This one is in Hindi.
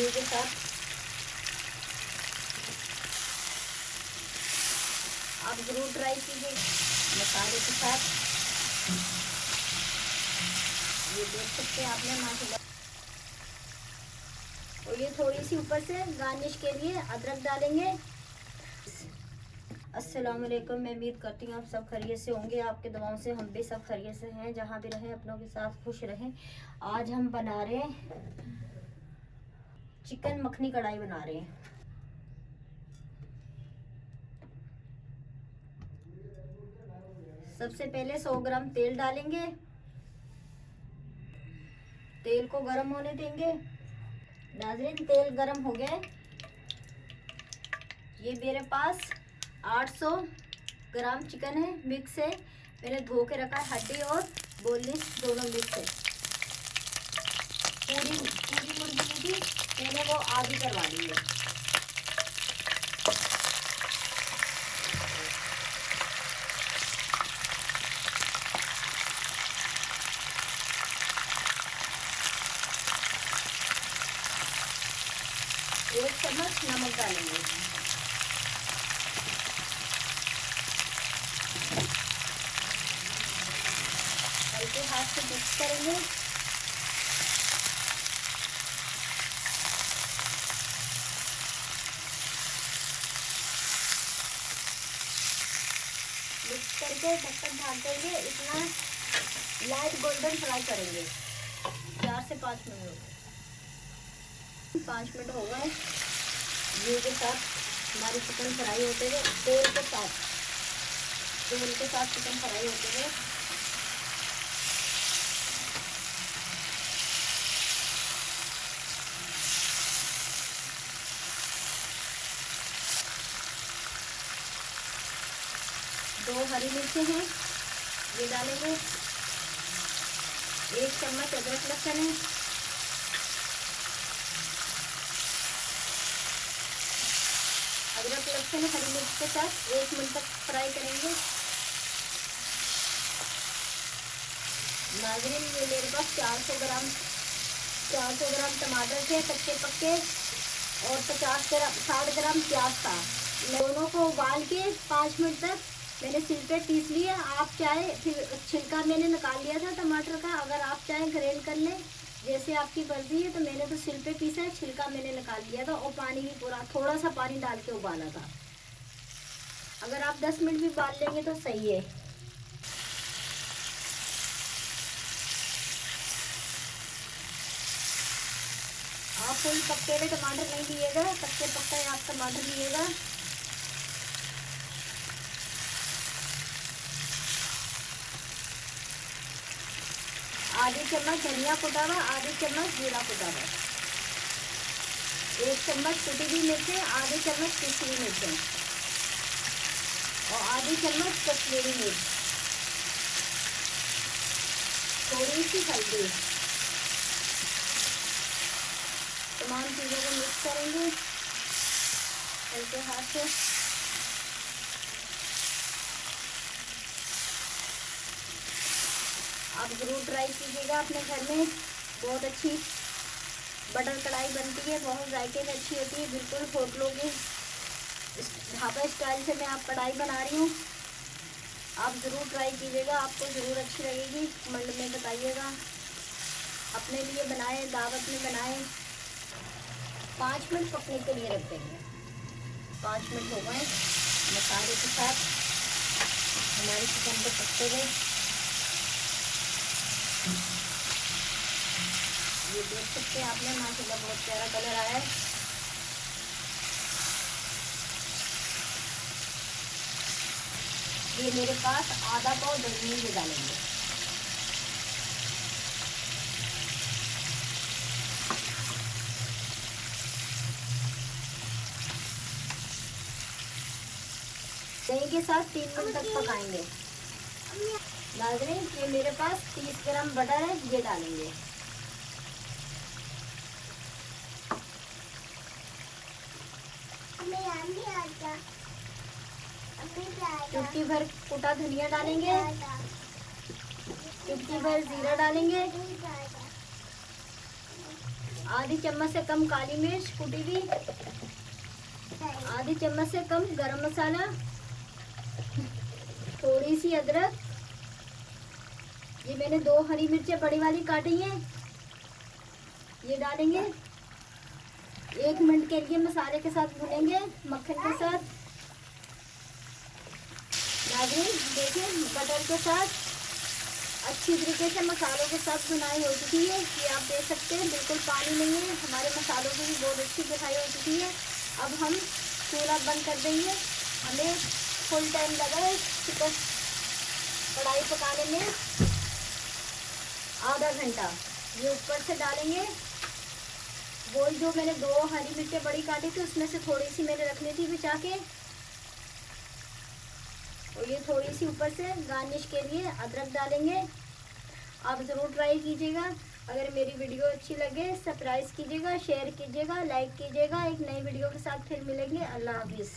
घी के साथ आप जरूर ट्राई कीजिए। मसाले के साथ ये देख सकते हैं आपने माशाल्लाह। और ये थोड़ी सी ऊपर से गार्निश के लिए अदरक डालेंगे। अस्सलाम वालेकुम, मैं उम्मीद करती हूँ आप सब खैरियत से होंगे। आपके दुआओं से हम भी सब खैरियत से हैं। जहाँ भी रहें अपनों के साथ खुश रहें। आज हम बना रहे हैं चिकन मखनी कढ़ाई बना रहे हैं। सबसे पहले 100 ग्राम तेल डालेंगे। तेल को गर्म होने देंगे। नाज़रीन, तेल गर्म हो गया। ये मेरे पास 800 ग्राम चिकन है, मिक्स है। मैंने धो के रखा है, हड्डी और बोनलेस दोनों मिक्स है। पूरी मुर्गी थी, मैंने वो आधी करवा ली है। एक चम्मच नमक डालेंगे। हल्के हाथ से मिक्स करेंगे। मिक्स करके ढक्कन ढक देंगे। इतना लाइट गोल्डन फ्राई करेंगे 4 से 5 मिनट। 5 मिनट हो गए। घी के साथ हमारी चिकन फ्राई होते हुए, तेल के साथ चिकन फ्राई होते हुए दो हरी मिर्चें हैं, ये डालेंगे। 1 चम्मच अदरक लहसुन है। अदरक लहसुन हरी मिर्च के साथ 1 मिनट तक फ्राई करेंगे। नाज़रीन, ये मेरे पास 400 ग्राम टमाटर थे कच्चे पक्के और 60 ग्राम प्याज था। दोनों को उबाल के 5 मिनट तक मैंने सिल पे पीस लिया। आप चाहे, फिर छिलका मैंने निकाल लिया था टमाटर का, अगर आप चाहें ग्राइंड कर लें, जैसे आपकी मर्जी है। तो मैंने तो सिल पे पीसा है, छिलका मैंने निकाल लिया था। और पानी भी पूरा थोड़ा सा पानी डाल के उबाला था। अगर आप 10 मिनट भी उबाल लेंगे तो सही है। आप फुल पक्के हुए टमाटर नहीं लिएगा, कच्चे पक्का आप टमाटर लिएगा। आधी चम्मच धनिया कुटा हुआ, आधी चम्मच जीरा कुटा हुआ, 1 चम्मच कुटी हुई मिर्चें, आधी चम्मच पिसी हुई मिर्चें और आधी चम्मच कश्मीरी मिर्च, थोड़ी सी हल्दी। तमाम चीज़ों को मिक्स करेंगे हल्के हाथ से। आप ज़रूर ट्राई कीजिएगा अपने घर में। बहुत अच्छी बटर कढ़ाई बनती है, बहुत जायके में अच्छी होती है। बिल्कुल होटलों की ढाबा स्टाइल से मैं आप कढ़ाई बना रही हूँ। आप ज़रूर ट्राई कीजिएगा, आपको ज़रूर अच्छी लगेगी। कमेंट में बताइएगा। अपने लिए बनाए, दावत में बनाए। 5 मिनट पकने के लिए रख देंगे। 5 मिनट हो गए। मसाले के साथ हमारे चिकन को पकते हुए ये देख सकते हैं आपने, माशाल्लाह बहुत प्यारा कलर आया है। ये मेरे पास आधा पाव धनिया भी डालेंगे। दही के साथ 3 मिनट तक पकाएंगे। नाज़रीन, ये मेरे पास 30 ग्राम बटर है, ये डालेंगे। चुटकी भर कुटा धनिया डालेंगे। चुटकी भर जीरा डालेंगे। आधी चम्मच से कम काली मिर्च कुटी हुई, आधी चम्मच से कम गरम मसाला, थोड़ी सी अदरक, ये मैंने 2 हरी मिर्चें बड़ी वाली काटी हैं, ये डालेंगे। 1 मिनट के लिए मसाले के साथ भूनेंगे, मक्खन के साथ। नाज़रीन देखिए बटर के साथ अच्छी तरीके से मसालों के साथ भुनाई हो चुकी है, ये आप देख सकते हैं बिल्कुल पानी नहीं है, हमारे मसालों की भी बहुत अच्छी भुनाई हो चुकी है। अब हम चूल्हा बंद कर देंगे। हमें फुल टाइम लगा है चिकन कढ़ाई पकाने में, आधा घंटा। ये ऊपर से डालेंगे वो जो मैंने 2 हरी मिर्चें बड़ी काटी थी, उसमें से थोड़ी सी मैंने रख ली थी बचा के, और ये थोड़ी सी ऊपर से गार्निश के लिए अदरक डालेंगे। आप ज़रूर ट्राई कीजिएगा। अगर मेरी वीडियो अच्छी लगे सब्सक्राइब कीजिएगा, शेयर कीजिएगा, लाइक कीजिएगा। एक नई वीडियो के साथ फिर मिलेंगे। अल्लाह हाफिज़।